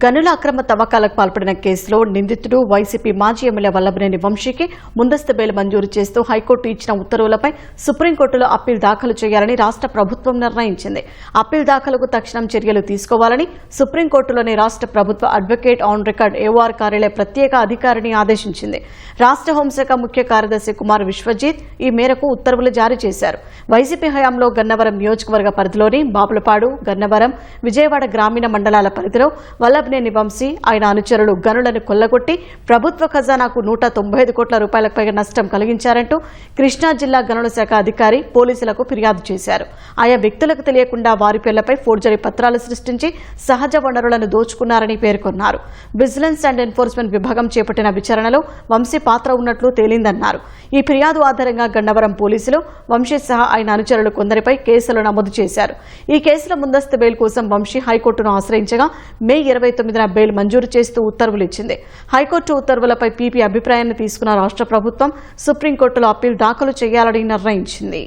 గనుల అక్రమ తవ్వకాలకు పాల్పడిన కేసులో నిందితుడు వైసీపీ మాజీ ఎమ్మెల్యే వల్లభనేని వంశీకి ముందస్తు బెయిల్ మంజూరు చేస్తూ హైకోర్టు ఇచ్చిన ఉత్తర్వులపై సుప్రీంకోర్టులో అప్పీల్ దాఖలు చేయాలని రాష్ట్ర ప్రభుత్వం నిర్ణయించింది. అప్పీల్ దాఖలుకు తక్షణం చర్యలు తీసుకోవాలని సుప్రీంకోర్టులోని రాష్ట్ర ప్రభుత్వ అడ్వకేట్ ఆన్ రికార్డ్ ఏఓఆర్ కార్యాలయ ప్రత్యేక అధికారిని ఆదేశించింది. రాష్ట్ర హోంశాఖ ముఖ్య కార్యదర్శి కుమార్ విశ్వజిత్ ఈ మేరకు ఉత్తర్వులు జారీ చేశారు. వైసీపీ హయాంలో గన్నవరం నియోజకవర్గ పరిధిలోని బాపులపాడు, గన్నవరం, విజయవాడ గ్రామీణ మండలాల పరిధిలో వల్లభనేని వంశీ ఆయన అనుచరులు గనులను కొల్లగొట్టి ప్రభుత్వ ఖజానాకు 195 కోట్ల రూపాయలకు పైగా నష్టం కలిగించారంటూ కృష్ణా జిల్లా గనుల శాఖ అధికారి పోలీసులకు ఫిర్యాదు చేశారు. ఆయా వ్యక్తులకు తెలియకుండా వారి పేర్లపై ఫోర్జరీ పత్రాలు సృష్టించి సహజ వనరులను దోచుకున్నారని పేర్కొన్నారు. విజిలెన్స్ అండ్ ఎన్ఫోర్స్మెంట్ విభాగం చేపట్టిన విచారణలో వంశీ పాత్ర ఉన్నట్లు తేలిందన్నారు. ఈ ఫిర్యాదు ఆధారంగా గన్నవరం పోలీసులు వంశీ సహా ఆయన అనుచరులు కొందరిపై కేసులు నమోదు చేశారు. ఈ కేసుల ముందస్తు బెయిల్ కోసం వంశీ హైకోర్టును ఆశ్రయించగా మే 29న బెయిల్ మంజూరు చేస్తూ ఉత్తర్వులు ఇచ్చింది. హైకోర్టు ఉత్తర్వులపై పీపీ అభిప్రాయాన్ని తీసుకున్న రాష్ట్ర ప్రభుత్వం సుప్రీంకోర్టులో అప్పీల్ దాఖలు చేయాలని నిర్ణయించింది.